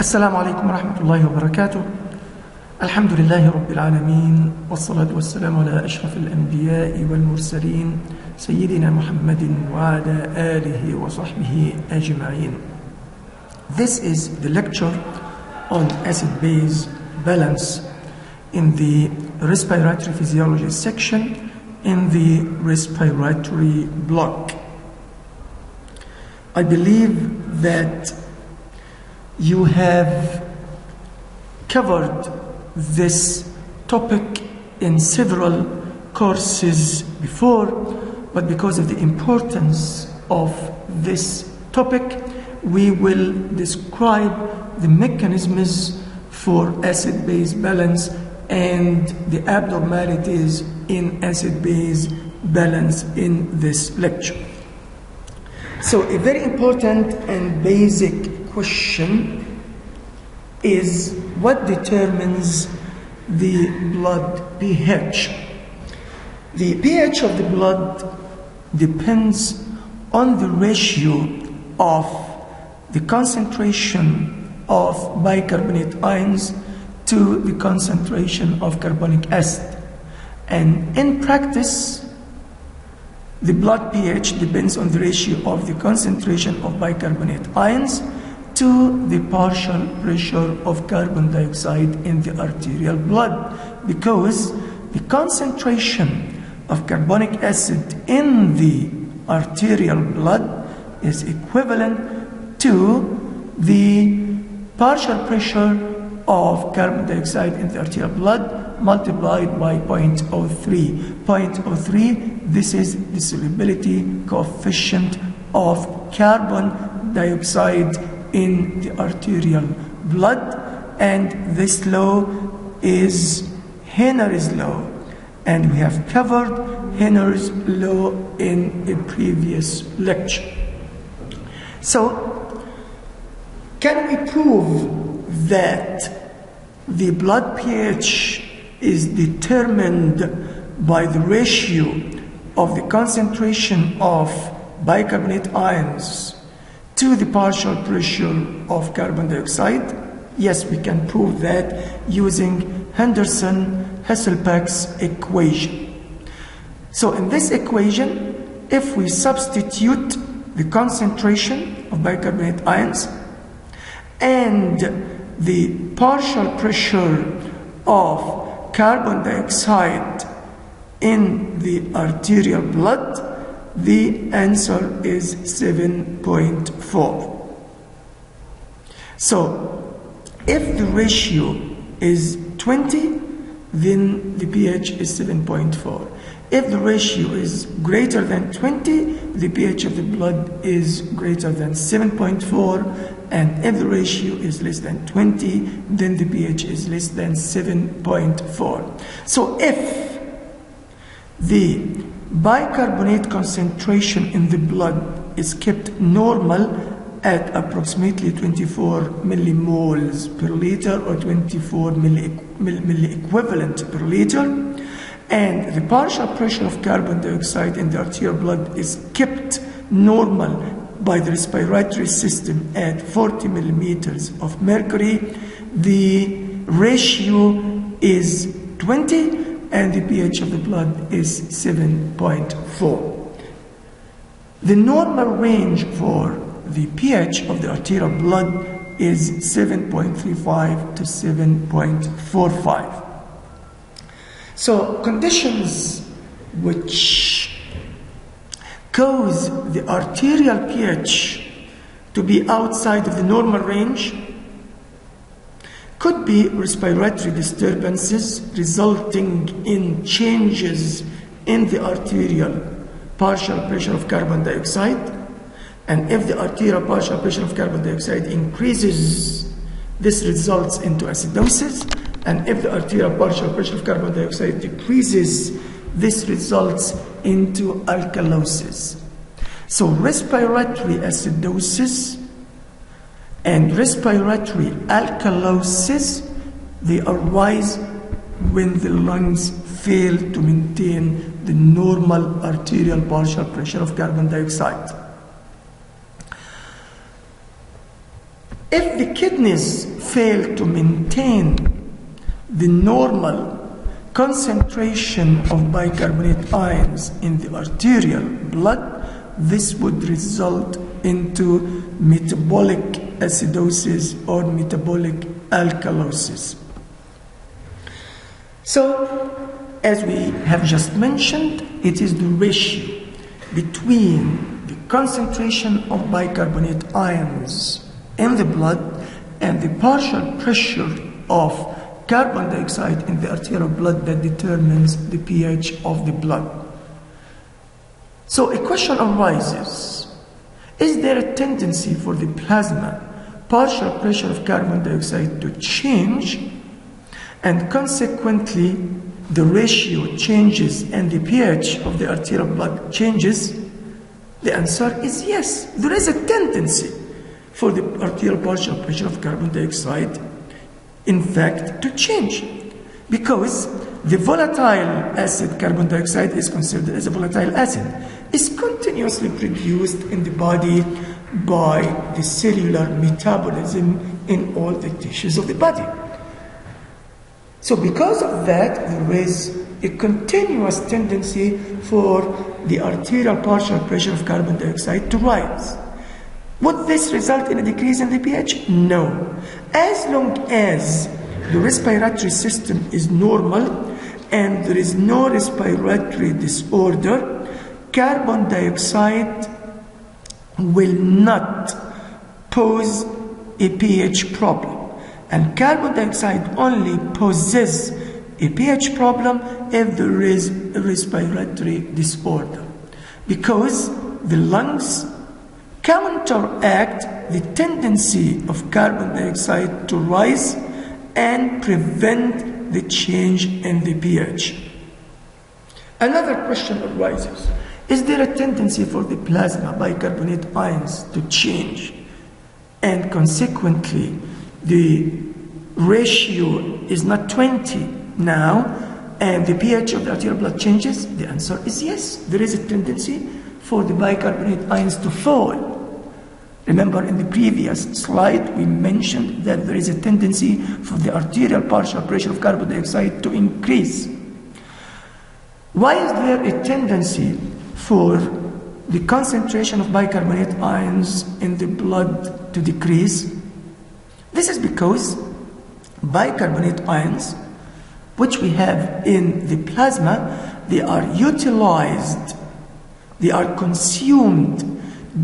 السلام عليكم ورحمة الله وبركاته. الحمد لله رب العالمين، والصلاة والسلام على أشرف الأنبياء والمرسلين سيدنا محمد وعلى آله وصحبه أجمعين. This is the lecture on acid-base balance in the respiratory physiology section in the respiratory block. I believe that you have covered this topic in several courses before, but because of the importance of this topic, we will describe the mechanisms for acid-base balance and the abnormalities in acid-base balance in this lecture. So a very important and basic question is what determines the blood pH? The pH of the blood depends on the ratio of the concentration of bicarbonate ions to the concentration of carbonic acid. And in practice, the blood pH depends on the ratio of the concentration of bicarbonate ions to the partial pressure of carbon dioxide in the arterial blood, because the concentration of carbonic acid in the arterial blood is equivalent to the partial pressure of carbon dioxide in the arterial blood multiplied by 0.03. 0.03, this is the solubility coefficient of carbon dioxide in the arterial blood, and this law is Henry's law, and we have covered Henry's law in a previous lecture. So, can we prove that the blood pH is determined by the ratio of the concentration of bicarbonate ions to the partial pressure of carbon dioxide? Yes, we can prove that using Henderson-Hasselbalch's equation. So in this equation, if we substitute the concentration of bicarbonate ions and the partial pressure of carbon dioxide in the arterial blood, the answer is 7.4. So, if the ratio is 20, then the pH is 7.4. If the ratio is greater than 20, the pH of the blood is greater than 7.4. And if the ratio is less than 20, then the pH is less than 7.4. So if the bicarbonate concentration in the blood is kept normal at approximately 24 millimoles per liter or 24 milliequivalent per liter, and the partial pressure of carbon dioxide in the arterial blood is kept normal by the respiratory system at 40 millimeters of mercury, the ratio is 20 and the pH of the blood is 7.4. The normal range for the pH of the arterial blood is 7.35 to 7.45. So conditions which cause the arterial pH to be outside of the normal range could be respiratory disturbances resulting in changes in the arterial partial pressure of carbon dioxide. And if the arterial partial pressure of carbon dioxide increases, this results into acidosis. And if the arterial partial pressure of carbon dioxide decreases, this results into alkalosis. So respiratory acidosis and respiratory alkalosis, they arise when the lungs fail to maintain the normal arterial partial pressure of carbon dioxide. If the kidneys fail to maintain the normal concentration of bicarbonate ions in the arterial blood, this would result into metabolic acidosis or metabolic alkalosis. So, as we have just mentioned, it is the ratio between the concentration of bicarbonate ions in the blood and the partial pressure of carbon dioxide in the arterial blood that determines the pH of the blood. So a question arises, is there a tendency for the plasma partial pressure of carbon dioxide to change, and consequently the ratio changes and the pH of the arterial blood changes? The answer is yes. There is a tendency for the arterial partial pressure of carbon dioxide, in fact, to change, because the volatile acid carbon dioxide is considered as a volatile acid, is continuously produced in the body by the cellular metabolism in all the tissues of the body. So because of that, there is a continuous tendency for the arterial partial pressure of carbon dioxide to rise. Would this result in a decrease in the pH? No. As long as the respiratory system is normal and there is no respiratory disorder, carbon dioxide will not pose a pH problem. And carbon dioxide only poses a pH problem if there is a respiratory disorder, because the lungs counteract the tendency of carbon dioxide to rise and prevent the change in the pH. Another question arises, is there a tendency for the plasma bicarbonate ions to change, and consequently the ratio is not 20 now and the pH of the arterial blood changes? The answer is yes. There is a tendency for the bicarbonate ions to fall. Remember, in the previous slide we mentioned that there is a tendency for the arterial partial pressure of carbon dioxide to increase. Why is there a tendency for the concentration of bicarbonate ions in the blood to decrease? This is because bicarbonate ions, which we have in the plasma, they are utilized, they are consumed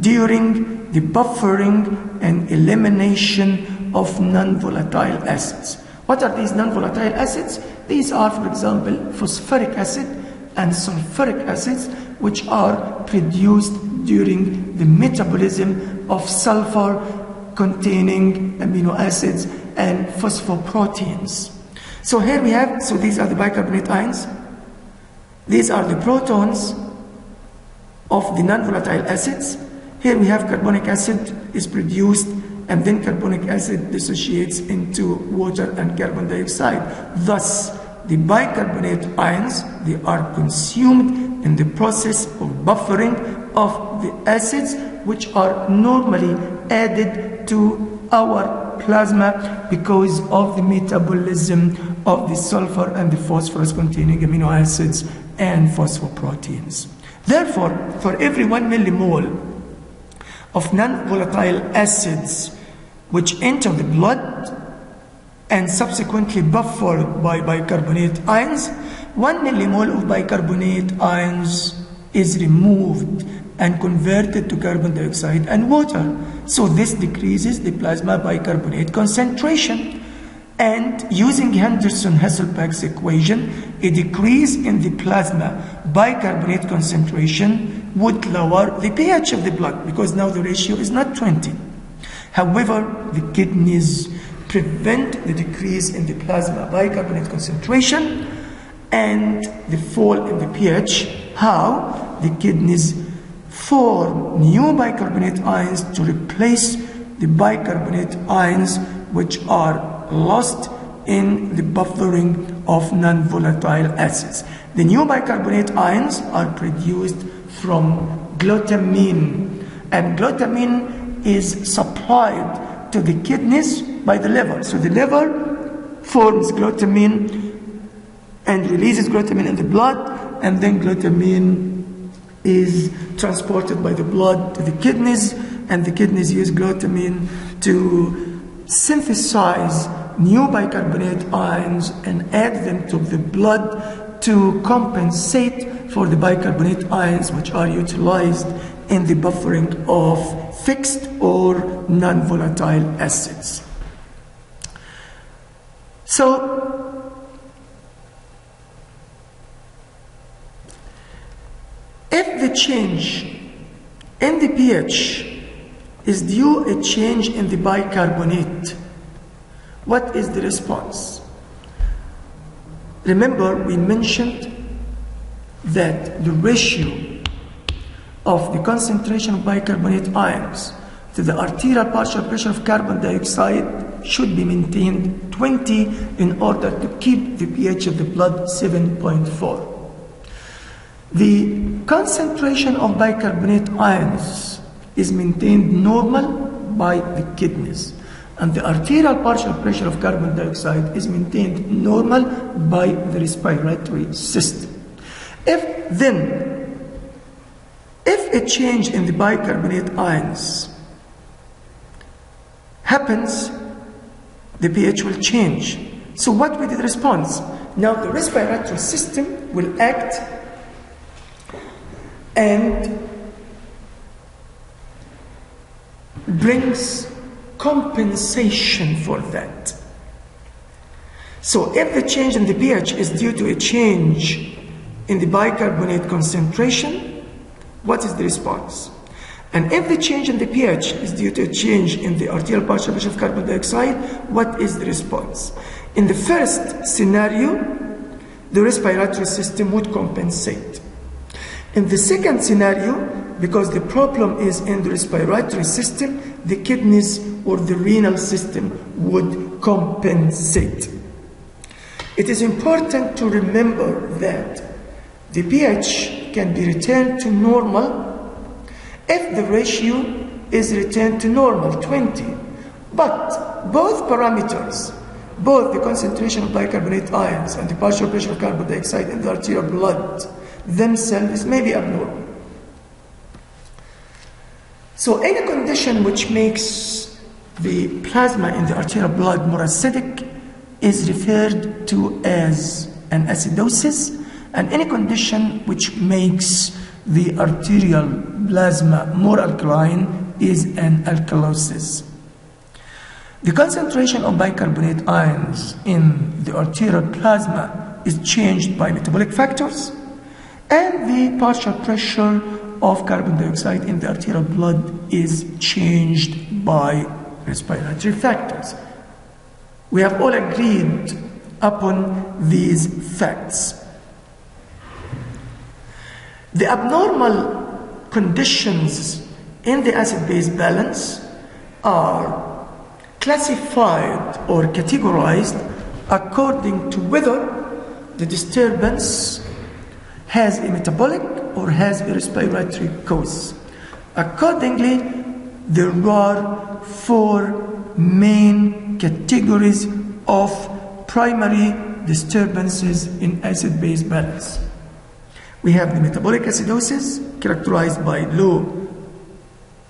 during the buffering and elimination of non-volatile acids. What are these non-volatile acids? These are, for example, phosphoric acid and sulfuric acids, which are produced during the metabolism of sulfur containing amino acids and phosphoproteins. So here we have, so these are the bicarbonate ions. These are the protons of the non-volatile acids. Here we have carbonic acid is produced, and then carbonic acid dissociates into water and carbon dioxide. Thus, the bicarbonate ions, they are consumed in the process of buffering of the acids, which are normally added to our plasma because of the metabolism of the sulfur and the phosphorus containing amino acids and phosphoproteins. Therefore, for every 1 millimole of non-volatile acids which enter the blood and subsequently buffered by bicarbonate ions, 1 millimole of bicarbonate ions is removed and converted to carbon dioxide and water. So this decreases the plasma bicarbonate concentration. And using Henderson-Hasselbalch's equation, a decrease in the plasma bicarbonate concentration would lower the pH of the blood, because now the ratio is not 20. However, the kidneys prevent the decrease in the plasma bicarbonate concentration and the fall in the pH. How? The kidneys form new bicarbonate ions to replace the bicarbonate ions which are lost in the buffering of non-volatile acids. The new bicarbonate ions are produced from glutamine, and glutamine is supplied to the kidneys by the liver. So the liver forms glutamine and releases glutamine in the blood, and then glutamine is transported by the blood to the kidneys, and the kidneys use glutamine to synthesize new bicarbonate ions and add them to the blood to compensate for the bicarbonate ions which are utilized in the buffering of fixed or non-volatile acids. So, if the change in the pH is due to a change in the bicarbonate, what is the response? Remember, we mentioned that the ratio of the concentration of bicarbonate ions to the arterial partial pressure of carbon dioxide should be maintained 20 in order to keep the pH of the blood 7.4. The concentration of bicarbonate ions is maintained normal by the kidneys, and the arterial partial pressure of carbon dioxide is maintained normal by the respiratory system. If a change in the bicarbonate ions happens, the pH will change. So what will be the response? Now the respiratory system will act and brings compensation for that. So if the change in the pH is due to a change in the bicarbonate concentration, what is the response? And if the change in the pH is due to a change in the arterial partial pressure of carbon dioxide, what is the response? In the first scenario, the respiratory system would compensate. In the second scenario, because the problem is in the respiratory system, the kidneys or the renal system would compensate. It is important to remember that the pH can be returned to normal if the ratio is returned to normal, 20. But both parameters, both the concentration of bicarbonate ions and the partial pressure of carbon dioxide in the arterial blood themselves may be abnormal. So any condition which makes the plasma in the arterial blood more acidic is referred to as an acidosis, and any condition which makes the arterial plasma more alkaline is an alkalosis. The concentration of bicarbonate ions in the arterial plasma is changed by metabolic factors, and the partial pressure of carbon dioxide in the arterial blood is changed by respiratory factors. We have all agreed upon these facts. The abnormal conditions in the acid-base balance are classified or categorized according to whether the disturbance has a metabolic or has a respiratory cause. Accordingly, there are 4 main categories of primary disturbances in acid-base balance. We have the metabolic acidosis, characterized by low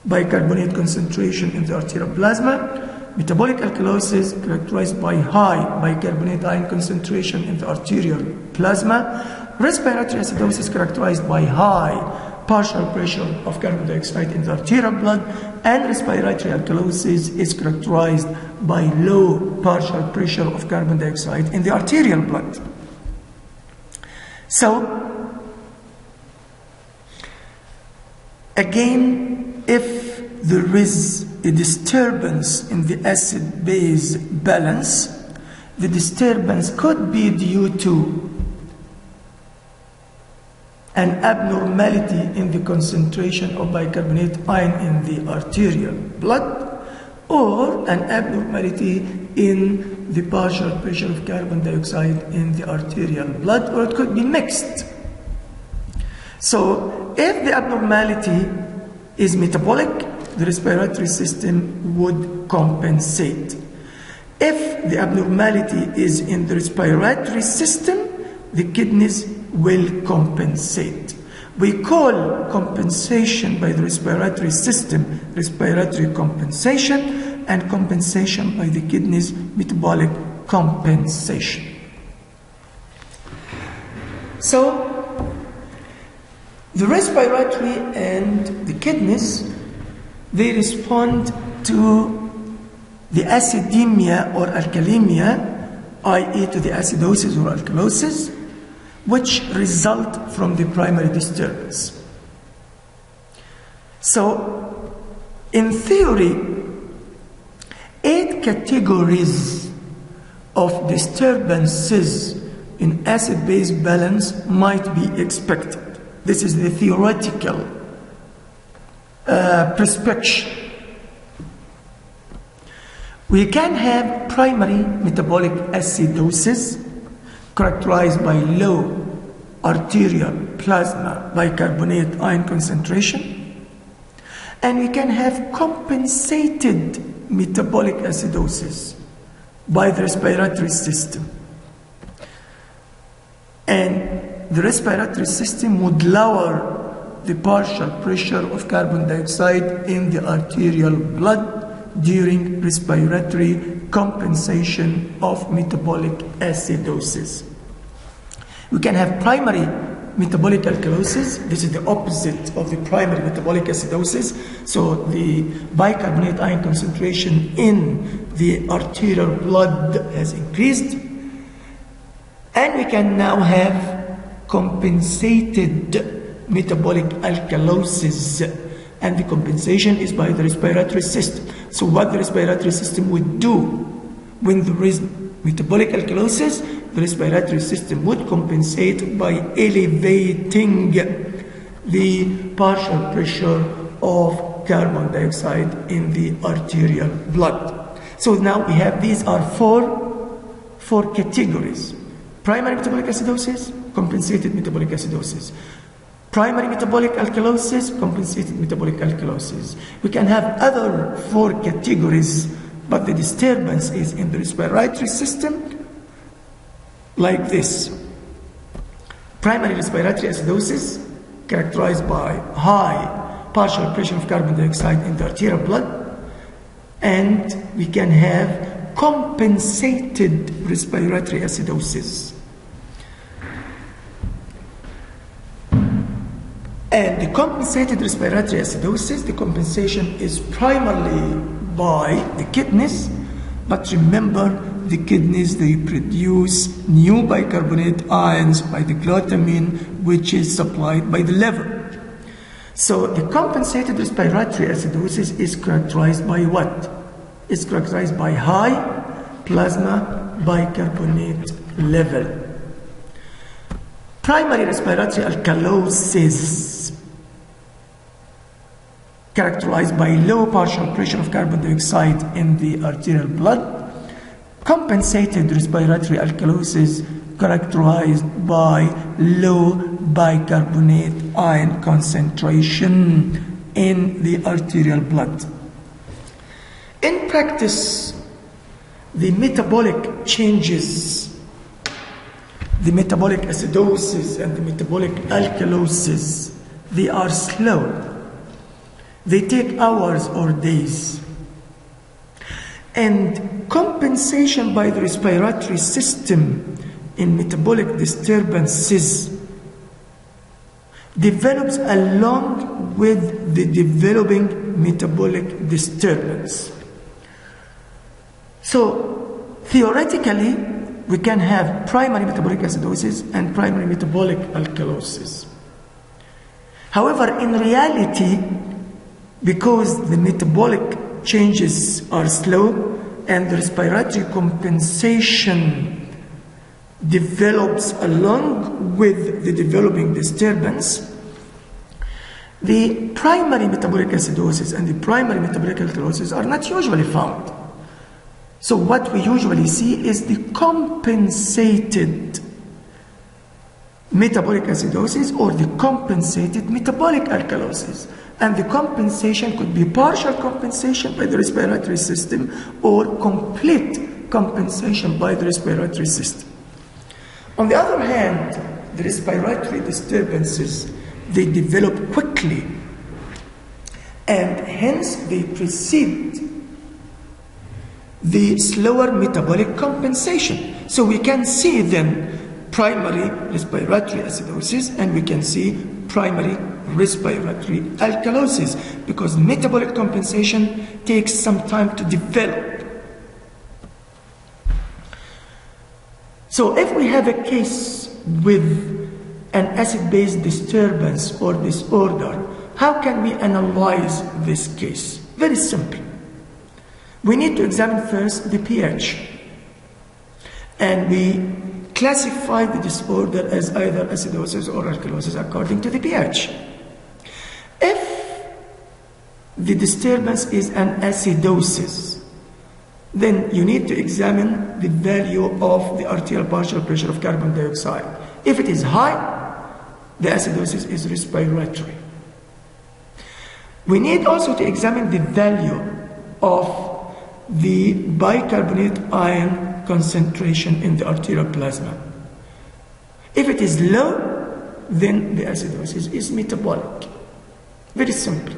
bicarbonate concentration in the arterial plasma. Metabolic alkalosis, characterized by high bicarbonate ion concentration in the arterial plasma. Respiratory acidosis, characterized by high partial pressure of carbon dioxide in the arterial blood. And respiratory alkalosis is characterized by low partial pressure of carbon dioxide in the arterial blood. So, again, if there is a disturbance in the acid-base balance, the disturbance could be due to an abnormality in the concentration of bicarbonate ion in the arterial blood, or an abnormality in the partial pressure of carbon dioxide in the arterial blood, or it could be mixed. So, if the abnormality is metabolic, the respiratory system would compensate. If the abnormality is in the respiratory system, the kidneys will compensate. We call compensation by the respiratory system respiratory compensation, and compensation by the kidneys metabolic compensation. So, the respiratory and the kidneys, they respond to the acidemia or alkalemia, i.e. to the acidosis or alkalosis, which result from the primary disturbance. So, in theory, 8 categories of disturbances in acid-base balance might be expected. This is the theoretical perspective. We can have primary metabolic acidosis characterized by low arterial plasma bicarbonate ion concentration, and we can have compensated metabolic acidosis by the respiratory system. And the respiratory system would lower the partial pressure of carbon dioxide in the arterial blood during respiratory compensation of metabolic acidosis. We can have primary metabolic alkalosis. This is the opposite of the primary metabolic acidosis. So the bicarbonate ion concentration in the arterial blood has increased. And we can now have compensated metabolic alkalosis, and the compensation is by the respiratory system. So what the respiratory system would do when there is metabolic alkalosis, the respiratory system would compensate by elevating the partial pressure of carbon dioxide in the arterial blood. So now we have, these are four categories. Primary metabolic acidosis, compensated metabolic acidosis. Primary metabolic alkalosis, compensated metabolic alkalosis. We can have other 4 categories, but the disturbance is in the respiratory system like this. Primary respiratory acidosis, characterized by high partial pressure of carbon dioxide in the arterial blood, and we can have compensated respiratory acidosis. And the compensated respiratory acidosis, the compensation is primarily by the kidneys, but remember, the kidneys, they produce new bicarbonate ions by the glutamine, which is supplied by the liver. So the compensated respiratory acidosis is characterized by what? It's characterized by high plasma bicarbonate level. Primary respiratory alkalosis, characterized by low partial pressure of carbon dioxide in the arterial blood. Compensated respiratory alkalosis, characterized by low bicarbonate ion concentration in the arterial blood. In practice, the metabolic changes, the metabolic acidosis and the metabolic alkalosis, they are slow. They take hours or days. And compensation by the respiratory system in metabolic disturbances develops along with the developing metabolic disturbance. So, theoretically, we can have primary metabolic acidosis and primary metabolic alkalosis. However, in reality, because the metabolic changes are slow and the respiratory compensation develops along with the developing disturbance, the primary metabolic acidosis and the primary metabolic alkalosis are not usually found. So what we usually see is the compensated metabolic acidosis or the compensated metabolic alkalosis. And the compensation could be partial compensation by the respiratory system or complete compensation by the respiratory system. On the other hand, the respiratory disturbances, they develop quickly, and hence they precede the slower metabolic compensation. So we can see then primary respiratory acidosis, and we can see primary respiratory alkalosis, because metabolic compensation takes some time to develop. So if we have a case with an acid-base disturbance or disorder, how can we analyze this case? Very simple. We need to examine first the pH, and we classify the disorder as either acidosis or alkalosis according to the pH. If the disturbance is an acidosis, then you need to examine the value of the arterial partial pressure of carbon dioxide. If it is high, the acidosis is respiratory. We need also to examine the value of the bicarbonate ion concentration in the arterial plasma. If it is low, then the acidosis is metabolic. Very simple.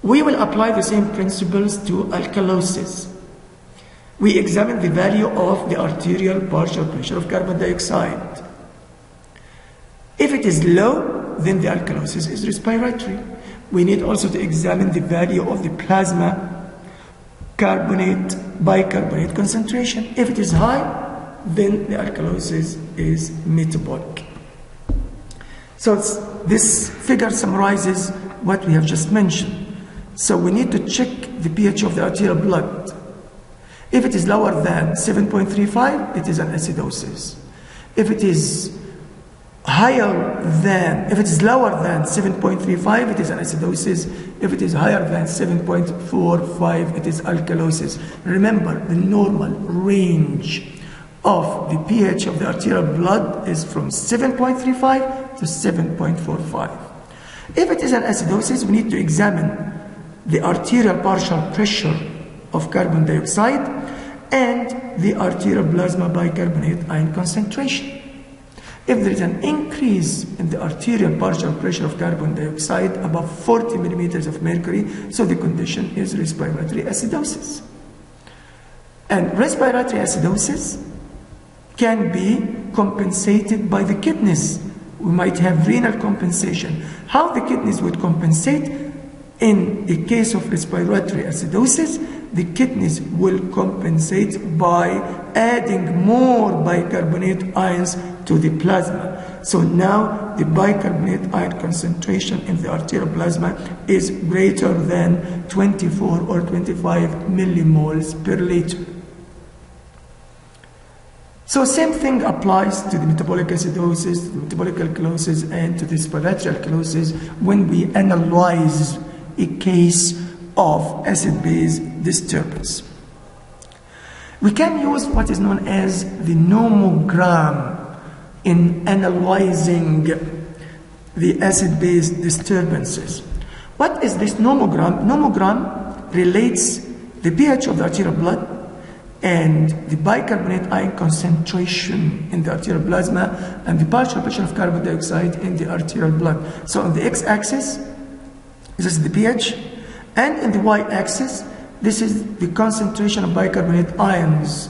We will apply the same principles to alkalosis. We examine the value of the arterial partial pressure of carbon dioxide. If it is low, then the alkalosis is respiratory. We need also to examine the value of the plasma bicarbonate concentration. If it is high, then the alkalosis is metabolic. So this figure summarizes what we have just mentioned. So we need to check the pH of the arterial blood. If it is lower than 7.35, it is an acidosis. If it is lower than 7.35, it is an acidosis. If it is higher than 7.45, it is alkalosis. Remember, the normal range of the pH of the arterial blood is from 7.35 to 7.45. If it is an acidosis, we need to examine the arterial partial pressure of carbon dioxide and the arterial plasma bicarbonate ion concentration. If there is an increase in the arterial partial pressure of carbon dioxide above 40 millimeters of mercury, so the condition is respiratory acidosis. And respiratory acidosis can be compensated by the kidneys. We might have renal compensation. How the kidneys would compensate? In the case of respiratory acidosis, the kidneys will compensate by adding more bicarbonate ions to the plasma. So now the bicarbonate ion concentration in the arterial plasma is greater than 24 or 25 millimoles per liter. So same thing applies to the metabolic acidosis, to the metabolic alkalosis, and to the respiratory alkalosis when we analyze a case of acid-base disturbance. We can use what is known as the nomogram in analyzing the acid-base disturbances. What is this nomogram? Nomogram relates the pH of the arterial blood and the bicarbonate ion concentration in the arterial plasma and the partial pressure of carbon dioxide in the arterial blood. So on the x-axis, this is the pH, and in the y-axis, this is the concentration of bicarbonate ions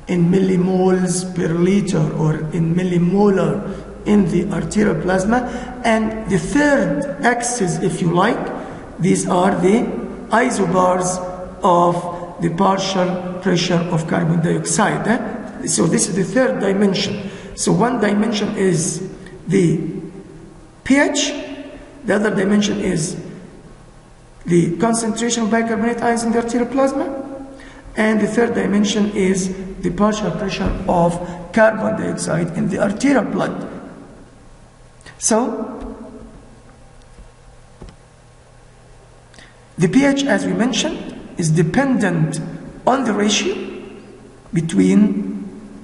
in millimoles per liter or in millimolar in the arterial plasma. And the third axis, if you like, these are the isobars of the partial pressure of carbon dioxide. So this is the third dimension. So one dimension is the pH, the other dimension is the concentration of bicarbonate ions in the arterial plasma, and the third dimension is the partial pressure of carbon dioxide in the arterial blood. So the pH, as we mentioned, is dependent on the ratio between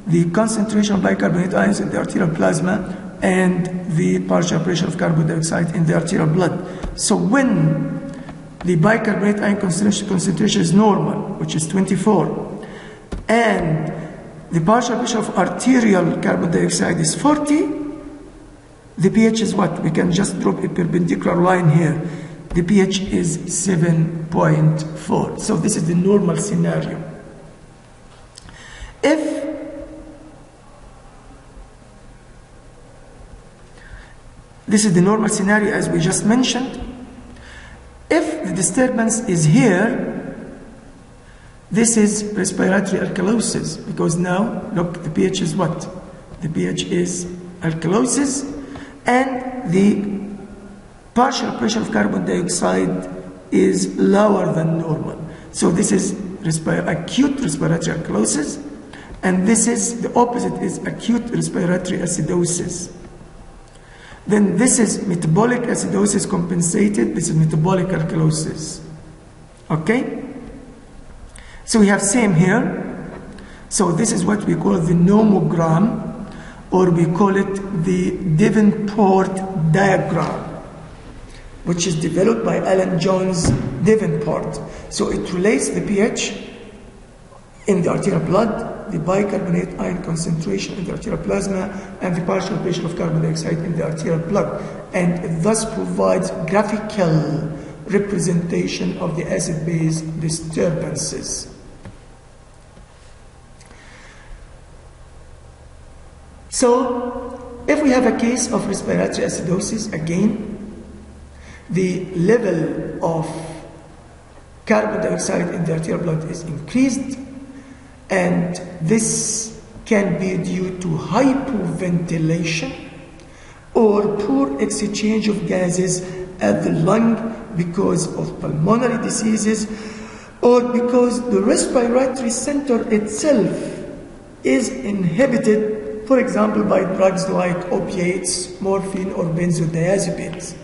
the concentration of bicarbonate ions in the arterial plasma and the partial pressure of carbon dioxide in the arterial blood. So when the bicarbonate ion concentration is normal, which is 24, and the partial pressure of arterial carbon dioxide is 40, the pH is what? We can just drop a perpendicular line here. The pH is 7.4. So this is the normal scenario. If this is the normal scenario as we just mentioned, if the disturbance is here, this is respiratory alkalosis, because now, look, the pH is what? The pH is alkalosis, and the partial pressure of carbon dioxide is lower than normal. So this is acute respiratory alkalosis, and this is, the opposite is acute respiratory acidosis. Then this is metabolic acidosis compensated, this is metabolic alkalosis. Okay? So we have same here. So this is what we call the nomogram, or we call it the Davenport diagram, which is developed by Alan Jones Davenport. So it relates the pH in the arterial blood, the bicarbonate ion concentration in the arterial plasma, and the partial pressure of carbon dioxide in the arterial blood. And it thus provides graphical representation of the acid-base disturbances. So, if we have a case of respiratory acidosis, again, the level of carbon dioxide in the arterial blood is increased, and this can be due to hypoventilation or poor exchange of gases at the lung because of pulmonary diseases, or because the respiratory center itself is inhibited, for example, by drugs like opiates, morphine, or benzodiazepines.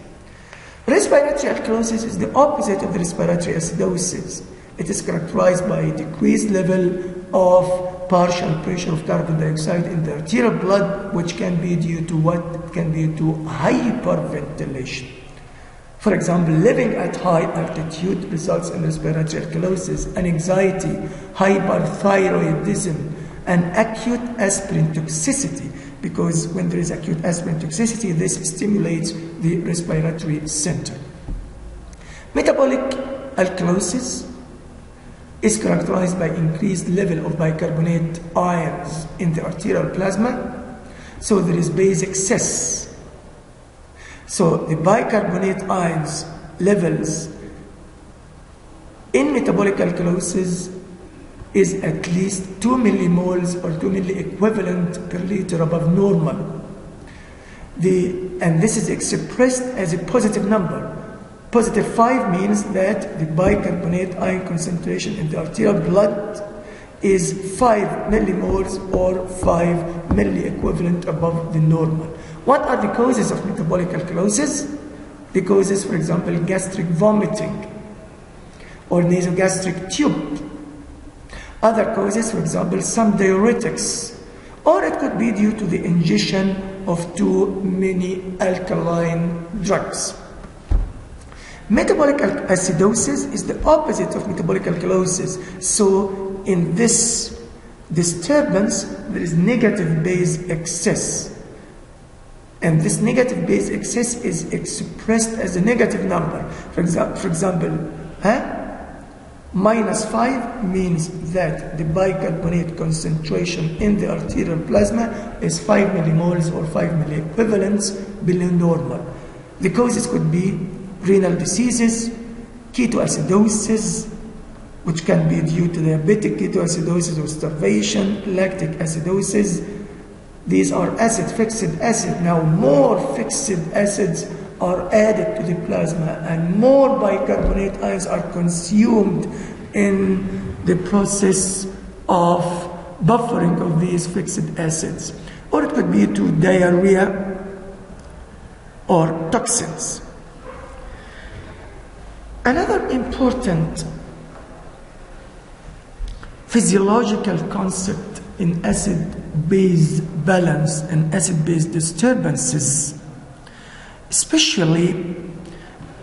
Respiratory alkalosis is the opposite of the respiratory acidosis. It is characterized by a decreased level of partial pressure of carbon dioxide in the arterial blood, which can be due to what? It can be due to hyperventilation. For example, living at high altitude results in respiratory alkalosis, anxiety, hyperthyroidism, and acute aspirin toxicity, because when there is acute aspirin toxicity, this stimulates the respiratory center. Metabolic alkalosis is characterized by increased level of bicarbonate ions in the arterial plasma, so there is base excess. So the bicarbonate ions levels in metabolic alkalosis is at least 2 millimoles or 2 milliequivalent per liter above normal. And this is expressed as a positive number. Positive 5 means that the bicarbonate ion concentration in the arterial blood is 5 millimoles or 5 milliequivalent above the normal. What are the causes of metabolic alkalosis? The causes, for example, gastric vomiting or nasogastric tube. Other causes, for example, some diuretics, or it could be due to the ingestion of too many alkaline drugs. Metabolic acidosis is the opposite of metabolic alkalosis. So in this disturbance, there is negative base excess. And this negative base excess is expressed as a negative number. For example, minus 5 means that the bicarbonate concentration in the arterial plasma is 5 millimoles or 5 milliequivalents below normal. The causes could be renal diseases, ketoacidosis, which can be due to diabetic ketoacidosis or starvation, lactic acidosis. These are fixed acid. Now more fixed acids are added to the plasma and more bicarbonate ions are consumed in the process of buffering of these fixed acids. Or it could be to diarrhea or toxins. Another important physiological concept in acid-base balance and acid-base disturbances, especially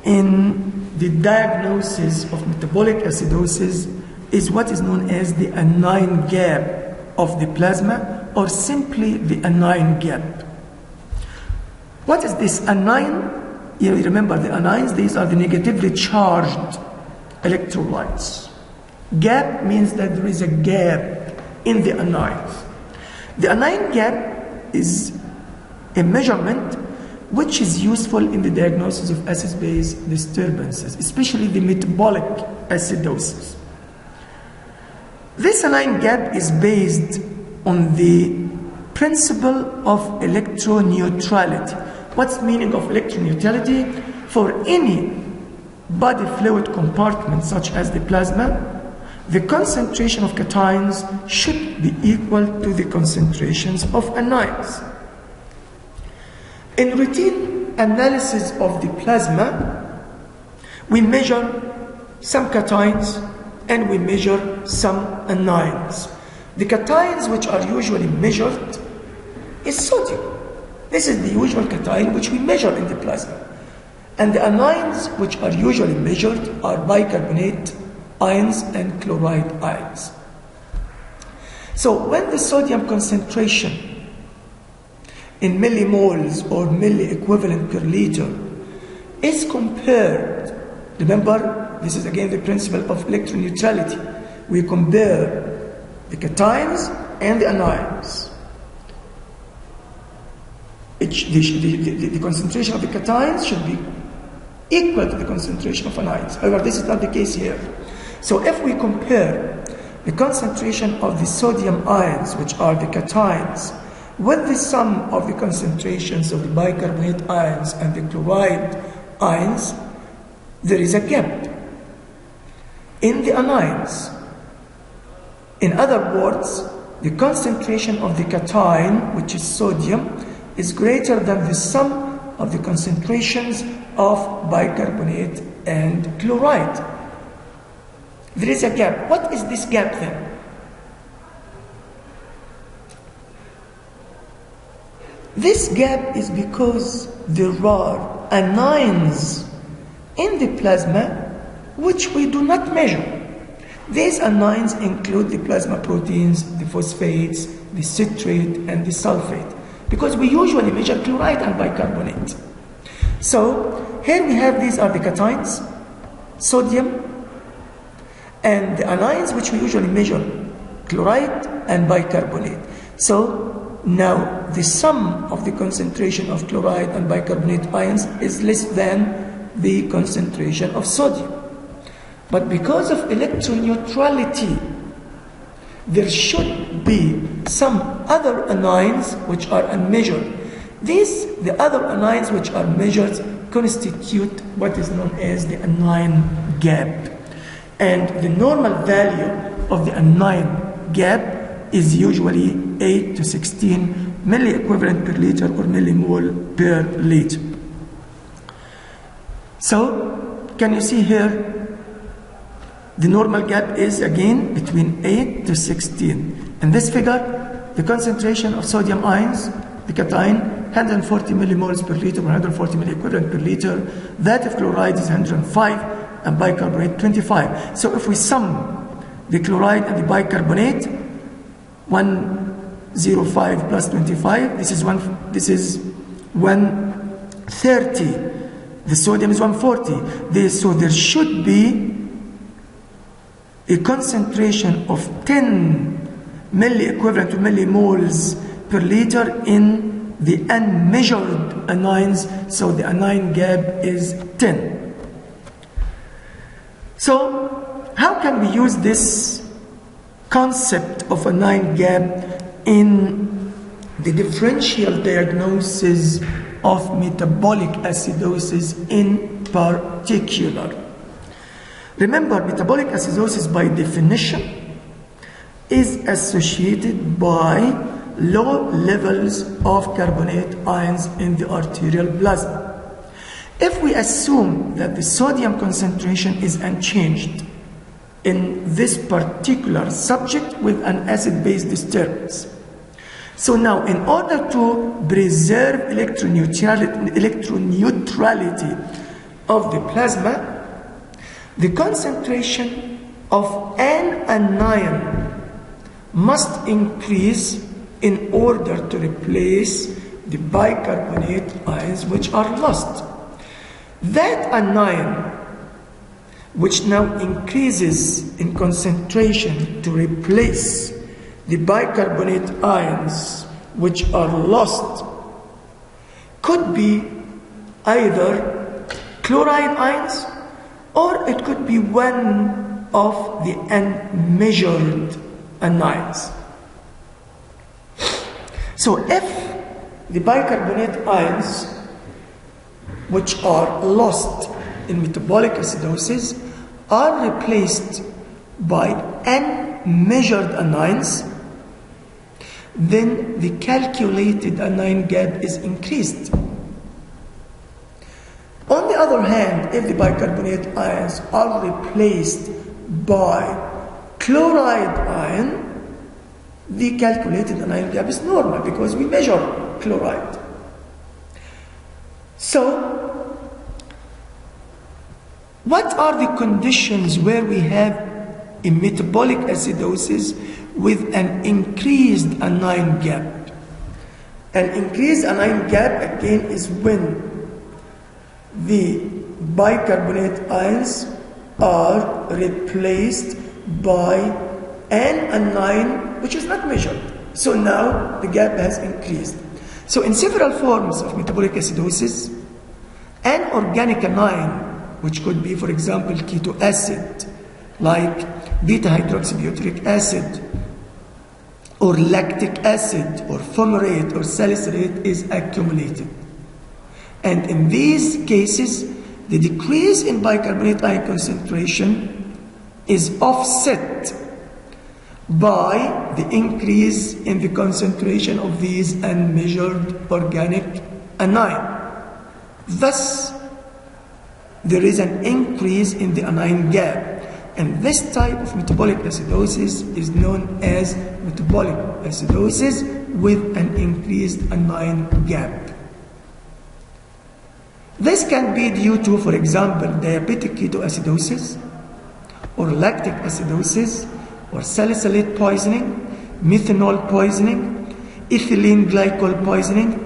in the diagnosis of metabolic acidosis is what is known as the anion gap of the plasma, or simply the anion gap. What is this anion? You remember the anions, these are the negatively charged electrolytes. Gap means that there is a gap in the anions. The anion gap is a measurement which is useful in the diagnosis of acid-base disturbances, especially the metabolic acidosis. This anion gap is based on the principle of electroneutrality. What's the meaning of electroneutrality? For any body fluid compartment such as the plasma, the concentration of cations should be equal to the concentrations of anions. In routine analysis of the plasma, we measure some cations and we measure some anions. The cations which are usually measured is sodium. This is the usual cation which we measure in the plasma. And the anions which are usually measured are bicarbonate ions and chloride ions. So when the sodium concentration in millimoles or milliequivalent per liter is compared, remember this is again the principle of electroneutrality, we compare the cations and the anions. The concentration of the cations should be equal to the concentration of anions. However, this is not the case here. So if we compare the concentration of the sodium ions, which are the cations, with the sum of the concentrations of the bicarbonate ions and the chloride ions, there is a gap in the anions. In other words, the concentration of the cation, which is sodium, is greater than the sum of the concentrations of bicarbonate and chloride. There is a gap. What is this gap then? This gap is because there are anions in the plasma which we do not measure. These anions include the plasma proteins, the phosphates, the citrate, and the sulfate, because we usually measure chloride and bicarbonate. So here we have, these are the cations, sodium, and the anions which we usually measure, chloride and bicarbonate. So now the sum of the concentration of chloride and bicarbonate ions is less than the concentration of sodium. But because of electroneutrality, there should be some other anions which are unmeasured. The other anions which are measured constitute what is known as the anion gap. And the normal value of the anion gap is usually 8 to 16 milliequivalent per liter or millimole per liter. So, can you see here? The normal gap is again between 8 to 16. In this figure, the concentration of sodium ions, the cation, 140 millimoles per liter, 140 milliequivalent per liter. That of chloride is 105, and bicarbonate 25. So if we sum the chloride and the bicarbonate, 105 plus 25, this is 130. The sodium is 140. So there should be a concentration of 10 milliequivalent to millimoles per liter in the unmeasured anions, so the anion gap is 10. So how can we use this concept of anion gap in the differential diagnosis of metabolic acidosis in particular? Remember, metabolic acidosis by definition is associated by low levels of carbonate ions in the arterial plasma. If we assume that the sodium concentration is unchanged in this particular subject with an acid-base disturbance, so now in order to preserve electroneutrality of the plasma, the concentration of an anion must increase in order to replace the bicarbonate ions which are lost. That anion which now increases in concentration to replace the bicarbonate ions which are lost could be either chloride ions, or it could be one of the unmeasured anions. So if the bicarbonate ions which are lost in metabolic acidosis are replaced by unmeasured anions, then the calculated anion gap is increased. On the other hand, if the bicarbonate ions are replaced by chloride ion, the calculated anion gap is normal because we measure chloride. So, what are the conditions where we have a metabolic acidosis with an increased anion gap? An increased anion gap again is when the bicarbonate ions are replaced by an anion which is not measured. So now the gap has increased. So in several forms of metabolic acidosis, an organic anion, which could be, for example, keto acid, like beta-hydroxybutyric acid, or lactic acid, or fumarate, or salicylate, is accumulated. And in these cases, the decrease in bicarbonate ion concentration is offset by the increase in the concentration of these unmeasured organic anion. Thus, there is an increase in the anion gap, and this type of metabolic acidosis is known as metabolic acidosis with an increased anion gap. This can be due to, for example, diabetic ketoacidosis, or lactic acidosis, or salicylate poisoning, methanol poisoning, ethylene glycol poisoning,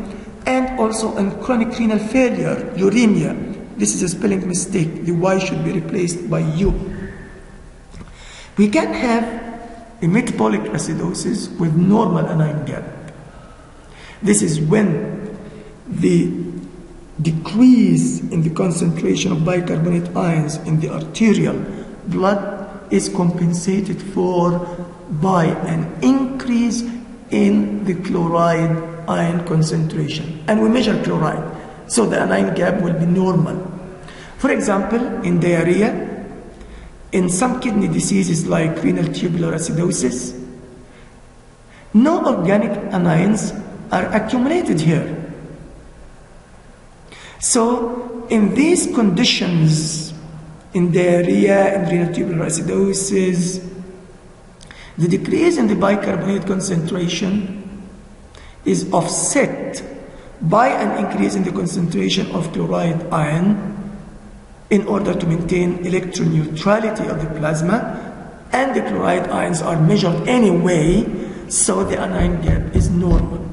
and also in chronic renal failure, uremia. This is a spelling mistake. The Y should be replaced by U. We can have a metabolic acidosis with normal anion gap. This is when the decrease in the concentration of bicarbonate ions in the arterial blood is compensated for by an increase in the chloride ion concentration. And we measure chloride, so the anion gap will be normal. For example, in diarrhea, in some kidney diseases like renal tubular acidosis, no organic anions are accumulated here. So, in these conditions, in diarrhea and renal tubular acidosis, the decrease in the bicarbonate concentration is offset by an increase in the concentration of chloride ion in order to maintain electroneutrality of the plasma, and the chloride ions are measured anyway, so the anion gap is normal.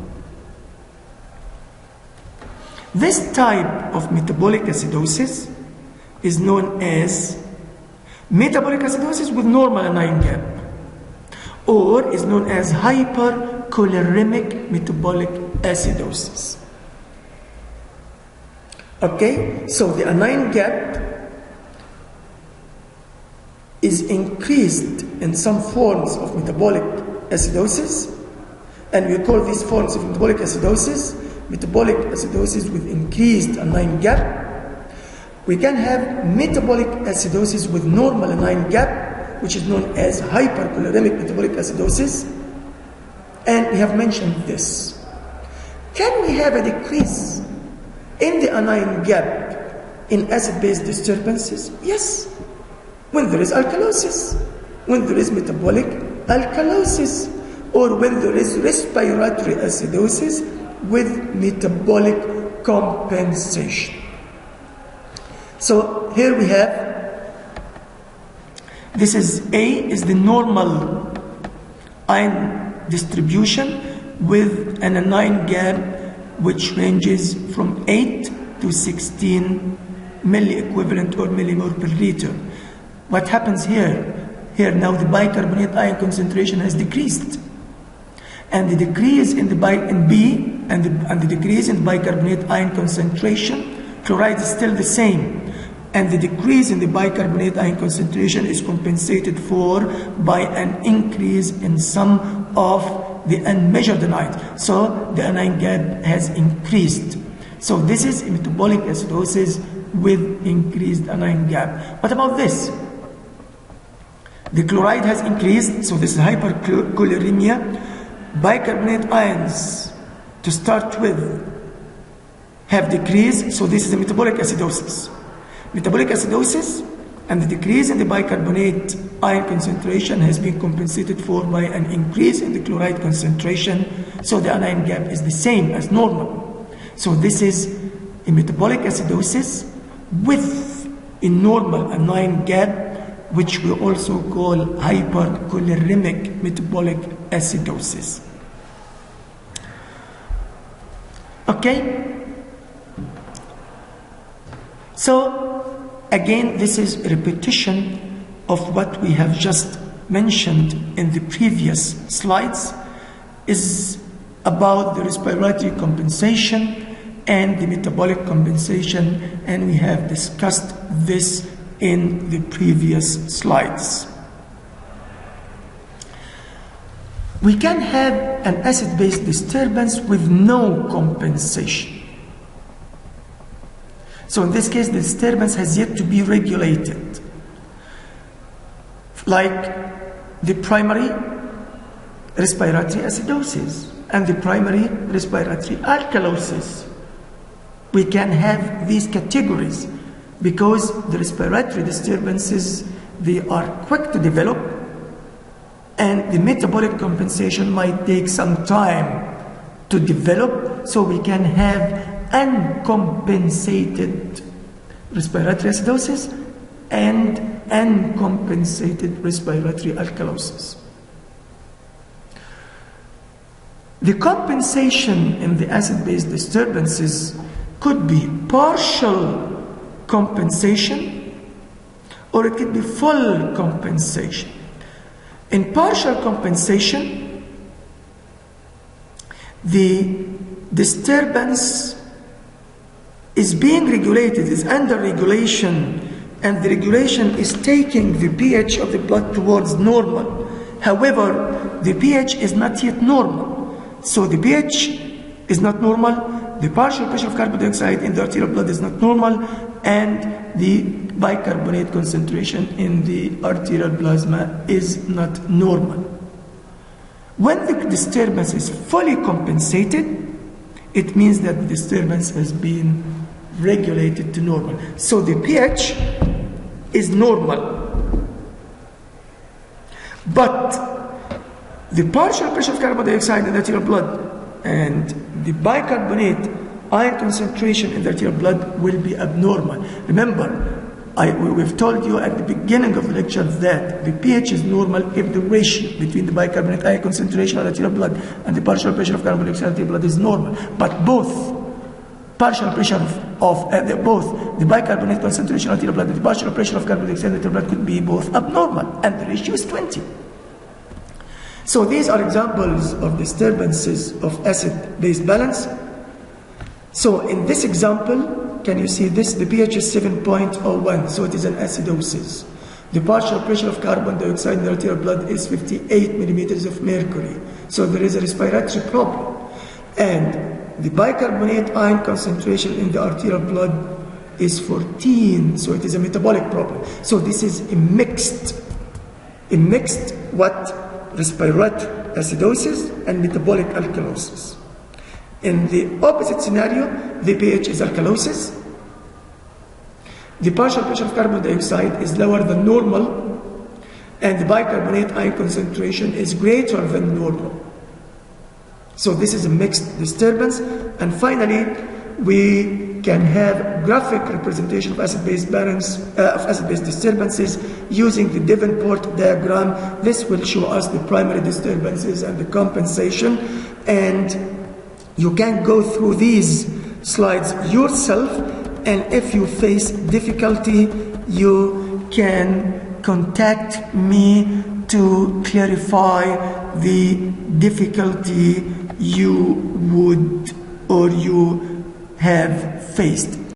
This type of metabolic acidosis is known as metabolic acidosis with normal anion gap, or is known as hypercholeremic metabolic acidosis. Okay, so the anion gap is increased in some forms of metabolic acidosis, and we call these forms of metabolic acidosis with increased anion gap. We can have metabolic acidosis with normal anion gap, which is known as hypercholeremic metabolic acidosis, and we have mentioned this. Can we have a decrease in the anion gap in acid-base disturbances? Yes. When there is alkalosis, when there is metabolic alkalosis, or when there is respiratory acidosis with metabolic compensation. So here we have, this is A is the normal ion distribution with an anion gap which ranges from 8 to 16 milliequivalent or millimole per liter. What happens here? Here now the bicarbonate ion concentration has decreased, and the decrease in the B and the decrease in the bicarbonate ion concentration, chloride is still the same, and the decrease in the bicarbonate ion concentration is compensated for by an increase in some of the unmeasured anion. So the anion gap has increased. So this is metabolic acidosis with increased anion gap. What about this? The chloride has increased, so this is hyperchloremia. Bicarbonate ions, to start with, have decreased, so this is a metabolic acidosis. Metabolic acidosis and the decrease in the bicarbonate ion concentration has been compensated for by an increase in the chloride concentration, so the anion gap is the same as normal. So this is a metabolic acidosis with a normal anion gap, which we also call hypercholoremic metabolic acidosis. Okay? So, again, this is a repetition of what we have just mentioned in the previous slides, is about the respiratory compensation and the metabolic compensation, and we have discussed this in the previous slides. We can have an acid-base disturbance with no compensation. So in this case, the disturbance has yet to be regulated, like the primary respiratory acidosis and the primary respiratory alkalosis. We can have these categories because the respiratory disturbances, they are quick to develop, and the metabolic compensation might take some time to develop, so we can have uncompensated respiratory acidosis and uncompensated respiratory alkalosis. The compensation in the acid-base disturbances could be partial compensation, or it could be full compensation. In partial compensation, the disturbance is being regulated, is under regulation, and the regulation is taking the pH of the blood towards normal. However, the pH is not yet normal. So the pH is not normal, the partial pressure of carbon dioxide in the arterial blood is not normal, and the bicarbonate concentration in the arterial plasma is not normal. When the disturbance is fully compensated, it means that the disturbance has been regulated to normal. So the pH is normal. But the partial pressure of carbon dioxide in the arterial blood and the bicarbonate ion concentration in the arterial blood will be abnormal. Remember, we've told you at the beginning of the lecture that the pH is normal if the ratio between the bicarbonate ion concentration in the arterial blood and the partial pressure of carbon dioxide in the arterial blood is normal. But both partial pressure of both the bicarbonate concentration in the arterial blood and the partial pressure of carbon dioxide in the arterial blood could be both abnormal, and the ratio is 20. So these are examples of disturbances of acid-base balance. So in this example, can you see this? The pH is 7.01, so it is an acidosis. The partial pressure of carbon dioxide in the arterial blood is 58 millimeters of mercury. So there is a respiratory problem. And the bicarbonate ion concentration in the arterial blood is 14, so it is a metabolic problem. So this is a mixed what? Respiratory acidosis and metabolic alkalosis. In the opposite scenario, the pH is alkalosis. The partial pressure of carbon dioxide is lower than normal, and the bicarbonate ion concentration is greater than normal. So this is a mixed disturbance. And finally, we can have graphic representation of acid-base balance, of acid-base disturbances using the Davenport diagram. This will show us the primary disturbances and the compensation, and you can go through these slides yourself, and if you face difficulty, you can contact me to clarify the difficulty you would or you have faced.